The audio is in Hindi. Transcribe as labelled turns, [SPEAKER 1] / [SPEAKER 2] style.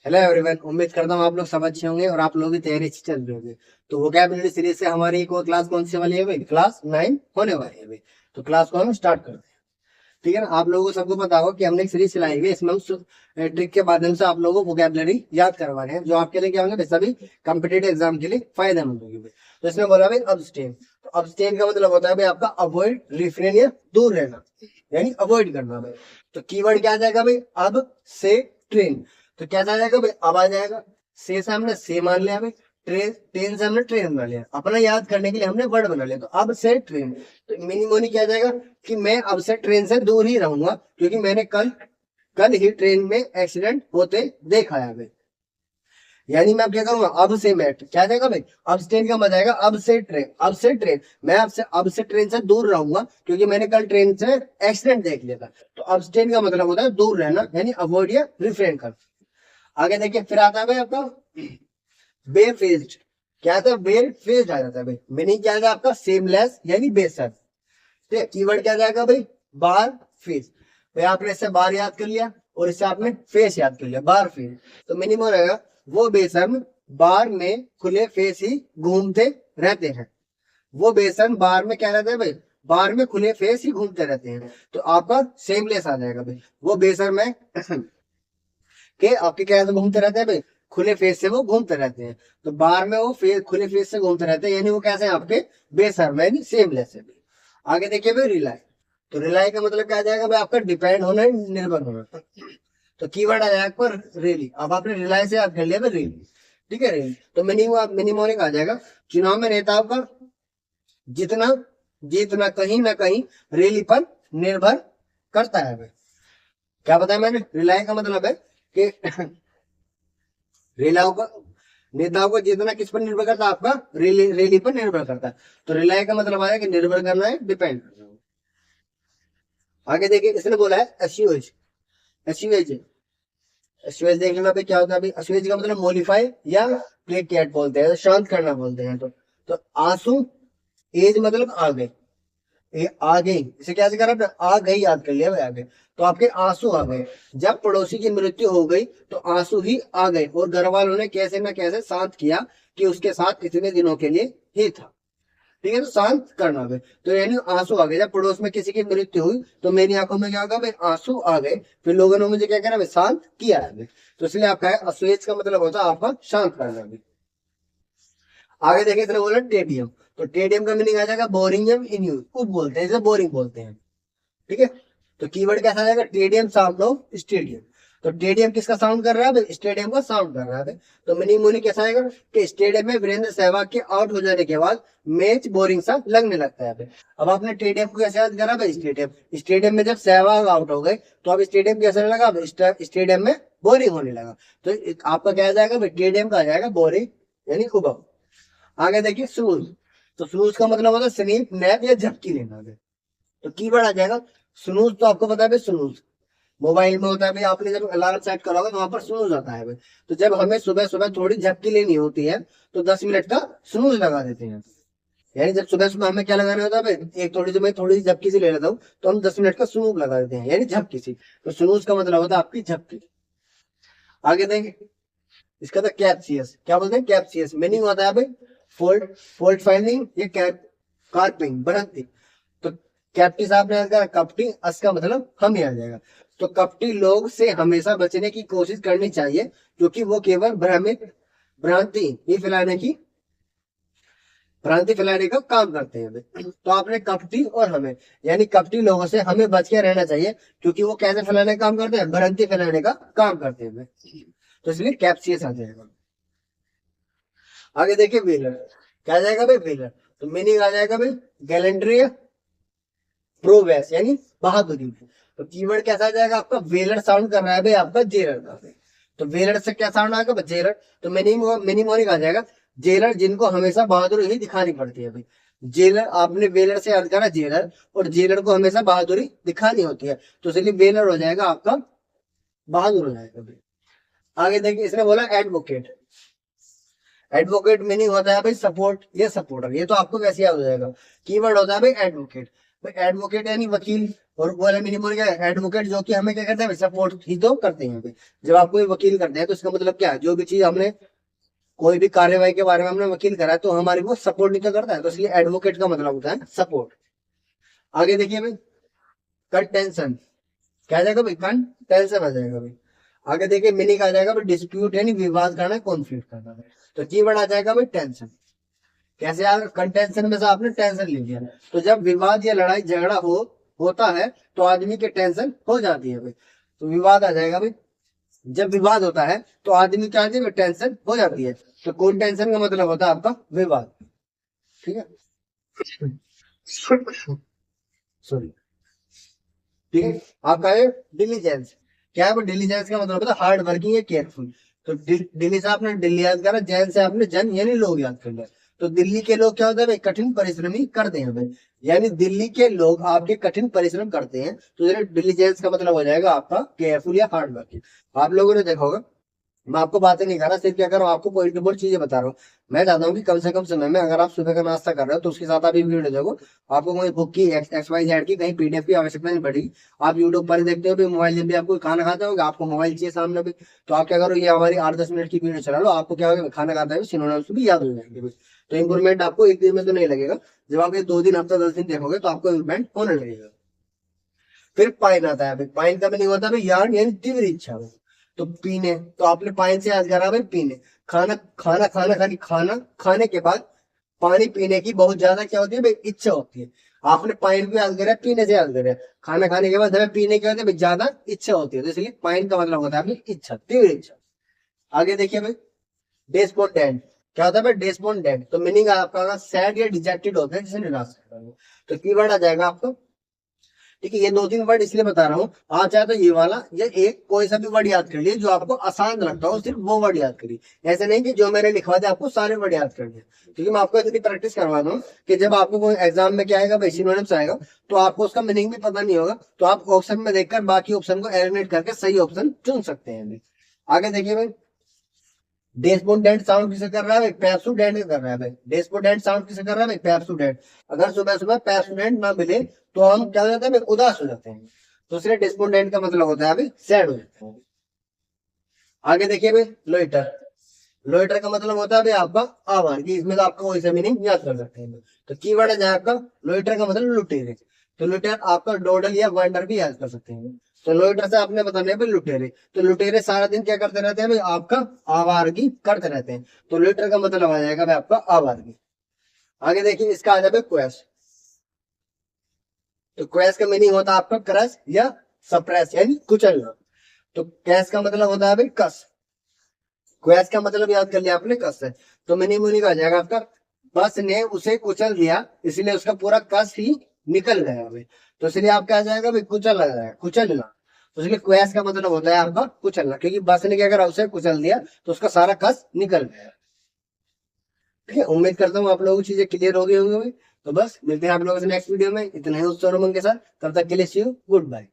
[SPEAKER 1] हेलो एवरीवन, उम्मीद करता हूँ आप लोग सब अच्छे होंगे और आप लोग की तैयारी अच्छी चल रही होगी। तो वोकैबुलरी सीरीज से हमारी एक और क्लास कौन सी वाली है भाई? क्लास 9 होने वाली है भाई। तो क्लास को हम स्टार्ट करते हैं। ठीक है ना? आप लोगों को सबको पता होगा कि हमने एक सीरीज चलाई हुई है। इसमें हम ट्रिक के माध्यम से आप लोगों को वोकैबुलरी याद करवा रहे हैं, जो आपके लिए क्या होंगे भाई? सभी कम्पिटेटिव एग्जाम के लिए फायदेमंद होगी भाई। तो इसमें बोला भाई अब्सटेन। तो अब्सटेन का मतलब होता है भाई आपका अवॉइड, रिफ्रेन या दूर रहना, यानी अवॉइड करना भाई। तो कीवर्ड क्या आ जाएगा भाई? अब से ट्रेन। तो क्या आ जाएगा भाई? अब आ जाएगा। से हमने से मान लिया भाई। ट्रेन, ट्रेन से हमने ट्रेन बना लिया। अपना याद करने के लिए हमने वर्ड बना लिया। तो अब से ट्रेन। तो मिनिमोनी क्या आ जाएगा कि मैं अब से ट्रेन से दूर ही रहूंगा, क्योंकि मैंने कल कल ही ट्रेन में एक्सीडेंट होते देखा है भाई। यानी मैं अब क्या करूंगा? अब से मैं क्या जाएगा भाई? अब से ट्रेन का मजा आएगा। अब से ट्रेन, अब से ट्रेन। मैं अब से ट्रेन से दूर रहूंगा, क्योंकि मैंने कल ट्रेन से एक्सीडेंट देख लिया था। तो अब से ट्रेन का मतलब होता है दूर रहना, यानी अवॉइड या रिफ्रेन कर। आगे देखिए, फिर आता है भाई आपका बेर फेस्ड। क्या था? बेर फेस्ड आ जाता है भाई। मीनिंग क्या है आपका? सेमलेस यानी बेसर। ठीक है, कीवर्ड क्या जाएगा भाई? बार फेस। भाई आपने इससे बार याद कर लिया और इससे आपने फेस याद कर लिया, बार फेस। तो मिनिमम रहेगा वो बेसर्म बार में खुले फेस ही घूमते रहते हैं। वो बेसर्म बार में क्या रहता है भाई? बार में खुले फेस ही घूमते रहते हैं। तो आपका सेमलेस आ जाएगा भाई। वो बेसर्म है के आपके क्या से घूमते रहते हैं भाई? खुले फेस से वो घूमते रहते हैं। तो बार में वो फेस, खुले फेस से घूमते रहते हैं, यानी वो कैसे हैं आपके? बेसर्म यानी सेमलेस है भाई। आगे देखिए भाई रिलाई। तो रिलाई का मतलब क्या आ जाएगा भाई? आपका डिपेंड होना, निर्भर होना। तो कीवर्ड आ जाएगा पर रेली। अब आपने रिलाई से याद कर लिया भाई रेली। ठीक है, रेली। तो मिनिमोनिक आ जाएगा चुनाव में नेताओं का जितना जीतना कहीं ना कहीं रेली पर निर्भर करता है भाई। क्या बताया मैंने? रिलाई का मतलब है कि रेलाओं का नेताओं को जीतना किस पर निर्भर करता है? आपका रेली पर निर्भर करता है। तो रिलाई का मतलब आया कि निर्भर करना है, डिपेंड करना है। आगे देखिए, इसने बोला है एस्यूएज। एस्यूएज, एस्यूएज देख लेना पे क्या होता है अभी। एस्यूएज का मतलब मोलिफाई या प्लेकेट बोलते हैं, शांत करना बोलते हैं। तो आंसू, एज मतलब आ गए, ये आ गई। इसे क्या से करा? आ गई याद कर लिया भाई, आ गए। तो आपके आंसू आ गए। जब पड़ोसी की मृत्यु हो गई तो आंसू ही आ गए, और घर वालों ने कैसे ना कैसे शांत किया कि उसके साथ इतने दिनों के लिए ही था। ठीक है, तो शांत करना भाई। तो यानी आंसू आ गए। जब पड़ोस में किसी की मृत्यु हुई तो मेरी आंखों में क्या होगा भाई? आंसू आ गए। फिर लोगों ने मुझे क्या करा भाई? शांत किया है भाई। तो इसलिए आपका है असुएज का मतलब होता है आपका शांत करना भाई। आगे देखिए, इसने बोला टेडियम। तो टेडियम का मीनिंग आ जाएगा बोरिंगम इन यूज, उप बोलते हैं इसे, बोरिंग बोलते हैं। ठीक है। तो कीवर्ड कैसा आएगा? टेडियम साउंड ऑफ स्टेडियम। तो टेडियम किसका साउंड कर रहा है भाई? स्टेडियम का साउंड कर रहा है। तो मीनिंग मोनी कैसा आएगा कि स्टेडियम में वीरेंद्र सहवाग के आउट हो जाने के बाद मैच बोरिंग सा लगने लगता है भाई। अब आपने स्टेडियम को कैसे याद करा भाई? स्टेडियम, स्टेडियम में जब सहवाग आउट हो गए तो अब स्टेडियम कैसे लगा? स्टेडियम में बोरिंग होने लगा। तो आपका क्या आ जाएगा भाई? स्टेडियम का आ जाएगा बोरिंग, यानी उबक। आगे देखिए स्नूज। तो स्नूज का मतलब होता है स्लीप, नैप या झपकी लेना। तो कीवर्ड आ जाएगा स्नूज। तो आपको पता है भाई स्नूज मोबाइल में होता है भाई। आपने जब अलार्म सेट करोगे तो वहां पर स्नूज आता है भाई। तो जब हमें सुबह सुबह थोड़ी झपकी लेनी होती है तो 10 मिनट का स्नूज लगा देते हैं। यानी जब सुबह सुबह हमें क्या लगाना होता है भाई? एक थोड़ी सी, मैं थोड़ी सी झपकी सी ले लेता हूँ तो हम 10 मिनट का स्नूज लगा देते हैं, यानी झपकी सी। तो स्नूज का मतलब होता है आपकी झपकी। आगे देंगे, इसका था कैप्सियस। क्या बोलते हैं? कैप्सियस मीनिंग होता है भाई फोल्ड, फोल्ड फाइंडिंग या कैप, कार्पिंग, बढ़ंती। तो कैप्टी साहब ने कहा कपटी, अस का मतलब हम ही आ जाएगा। तो कपटी लोग से हमेशा बचने की कोशिश करनी चाहिए, क्योंकि वो केवल भ्रमित, भ्रांति ही फैलाने की, भ्रांति फैलाने का काम करते हैं। तो आपने कपटी और हमें, यानी कपटी लोगों से हमें बच के रहना चाहिए, क्योंकि वो कैसे फैलाने का काम करते हैं? भ्रांति फैलाने का काम करते हैं। तो इसलिए कैप्सियस आ जाएगा। आगे देखिए वेलर। क्या आ जाएगा भाई? वेलर। तो मीनिंग आ जाएगा भाई गैलेंड्री, प्रोवेस यानी बहादुरी। तो कीवर्ड कैसा आ जाएगा आपका? वेलर साउंड कर रहा है भाई आपका जेलर का। तो वेलर से क्या साउंड आएगा? जेलर। तो मीनिंग मिनिमोनिक आ जाएगा जेलर, जिनको हमेशा बहादुरी ही दिखानी पड़ती है भाई। जेलर, आपने वेलर से याद करा जेलर, और जेलर को हमेशा बहादुरी दिखानी होती है। तो इसलिए वेलर हो जाएगा आपका बहादुर हो जाएगा भाई। आगे देखिए, इसने बोला एडवोकेट। एडवोकेट मीनिंग होता है भाई सपोर्ट या सपोर्टर। ये तो आपको वैसे याद हो जाएगा। कीवर्ड होता है भाई एडवोकेट। एडवोकेट यानी वकील, और बोला मीनिंग बोल गया एडवोकेट, जो कि हमें क्या करते हैं, सपोर्ट ही तो करते हैं। जब आप कोई वकील करते हैं तो इसका मतलब क्या है, जो भी चीज हमने कोई भी कार्यवाही के बारे में हमने वकील करा है तो हमारी वो सपोर्ट नहीं तो करता है, तो इसलिए एडवोकेट का मतलब होता है सपोर्ट। आगे देखिए भाई, कंटेंशन क्या आ जाएगा भाई, कंटेंशन आ जाएगा भाई। आगे देखिए मीनिंग आ जाएगा भाई, डिस्प्यूट यानी विवाद करना, कॉन्फ्लिक्ट करना है। तो कीवर्ड आ जाएगा भाई टेंशन। कैसे यार, कंटेंशन में से आपने टेंशन ले लिया, तो जब विवाद या लड़ाई झगड़ा होता है तो आदमी की टेंशन हो जाती है भाई। तो विवाद आ जाएगा भाई, जब विवाद होता है तो आदमी क्या है, टेंशन हो जाती है। तो कौन टेंशन का मतलब होता है आपका विवाद। ठीक है, सॉरी। ठीक है, आपका है डिलीजेंस। क्या है वो, डिलीजेंस का मतलब होता है हार्ड वर्किंग या केयरफुल। तो दिल्ली से आपने दिल्ली याद करा, जैन से आपने जन यानी लोग याद कर लिया। तो दिल्ली के लोग क्या होता है भाई, कठिन परिश्रमी करते हैं भाई, यानी दिल्ली के लोग आपके कठिन परिश्रम करते हैं। तो डिलीजेंस का मतलब हो जाएगा आपका केयरफुल या हार्ड वर्किंग। आप लोगों ने देखा होगा, मैं आपको बातें नहीं कर रहा, सिर्फ क्या कर रहा हूँ, आपको पॉइंट टू पॉइंट चीजें बता रहा हूँ। मैं चाहता हूँ कि कम से कम समय में अगर आप सुबह का नाश्ता कर रहे हो तो उसके साथ आप ये वीडियो देखो, आपको कोई बुक की XYZ की कहीं PDF की आवश्यकता नहीं पड़ेगी। आप यूट्यूब पर देखते हो भी, मोबाइल जब भी आपको खाना खाते हो, आपको मोबाइल चाहिए सामने भी, तो आप क्या करो, ये हमारी 8-10 मिनट की वीडियो चला लो, आपको क्या होगा, खाना खाता है सिनोनिम्स भी याद हो जाएंगे भी। तो इंप्रूवमेंट आपको एक दिन में तो नहीं लगेगा, जब आप ये 2 दिन, हफ्ता 10 दिन देखोगे तो आपको इंप्रूवमेंट होने लगेगा। फिर पाइन आता है, पाइन का भी नहीं होता भाई यार, यानी तीव्र इच्छा भाई। तो पीने, तो आपने पाइन से याद करा भाई पीने। खाना खाना खाना खाली खाना खाने के बाद पानी पीने की बहुत ज्यादा क्या होती है भाई, इच्छा होती है। आपने पाइन को याद करा, पीने से याद करा। खाना खाने के बाद हमें पीने की होती है भाई, ज्यादा इच्छा होती है, तो इसलिए पाइन का मतलब होता है अपनी इच्छा, तीव्र इच्छा। आगे देखिए भाई, डेस्पोटेंट क्या होता है भाई, डेस्पोटेंट तो मीनिंग आपका सैड या डिजेक्टेड होता है, जिसे निराश करता है। तो कीवर्ड आ जाएगा आपका। ठीक है, ये 2-3 वर्ड इसलिए बता रहा हूँ, आप चाहे तो ये वाला या एक कोई सा भी वर्ड याद कर लिए जो आपको आसान लगता हो, सिर्फ वो वर्ड याद करिए। ऐसे नहीं कि जो मैंने लिखवा दिया आपको सारे वर्ड याद कर दिए, क्योंकि मैं आपको इतनी प्रैक्टिस करवा दूँ कि जब आपको कोई एग्जाम में क्या आएगा भाई, सिनोनिम्स आएगा, तो आपको उसका मीनिंग भी पता नहीं होगा, तो आप ऑप्शन में देखकर बाकी ऑप्शन को एलिमिनेट करके सही ऑप्शन चुन सकते हैं। आगे देखिए भाई, डेस्पोडेंट साउंड किसे कर रहा है भाई, पेप्सोडेंट कर रहा है भाई। डेस्पोडेंट साउंड किसे कर रहा है भाई, पेप्सोडेंट। अगर सुबह सुबह पेप्सोडेंट ना मिले तो हम क्या हो जाते हैं भाई, उदास हो जाते हैं। दूसरे डेस्पोडेंट का मतलब होता है भाई सैड हो जाते हैं। आगे देखिए भाई, लोइटर। लोइटर का मतलब होता है भाई आपका आवाज, इसमें तो आपका वही सा मीनिंग याद कर सकते हैं। तो कीवर्ड है जहाँ आपका लोइटर का मतलब लुटेरे। तो लुटेर आपका डोडल या वांडर भी याद कर सकते हैं। तो लोइटर से आपने बताना है भाई लुटेरे। तो लुटेरे सारा दिन क्या करते रहते हैं भाई, आपका आवारगी करते रहते हैं। तो लोइटर का मतलब आ जाएगा भाई आपका आवारगी। आगे देखिए, इसका आ जाएगा क्वेश। तो क्वेश का मीनिंग होता है आपका क्रश या सप्रेस यानी कुचलना। तो कैश का मतलब होता है भाई कस। क्वेश का मतलब याद कर लिया आपने, कस है। तो मीनिंग मीनिंग आ जाएगा आपका, बस ने उसे कुचल दिया इसलिए उसका पूरा कस ही निकल गया भाई। तो इसलिए आपका आ जाएगा भाई कुचल आ जाएगा, कुचलना। तो इसलिए क्वेश का मतलब होता है आपका कुचलना, क्योंकि बस ने क्या करा, उसे कुचल दिया तो उसका सारा कस निकल गया। ठीक है, उम्मीद करता हूँ आप लोगों को चीजें क्लियर हो गई होंगी। तो बस मिलते हैं आप लोगों से नेक्स्ट वीडियो में, इतने ही उत्साह उमंग के साथ। तब तक के लिए सी यू, गुड बाय।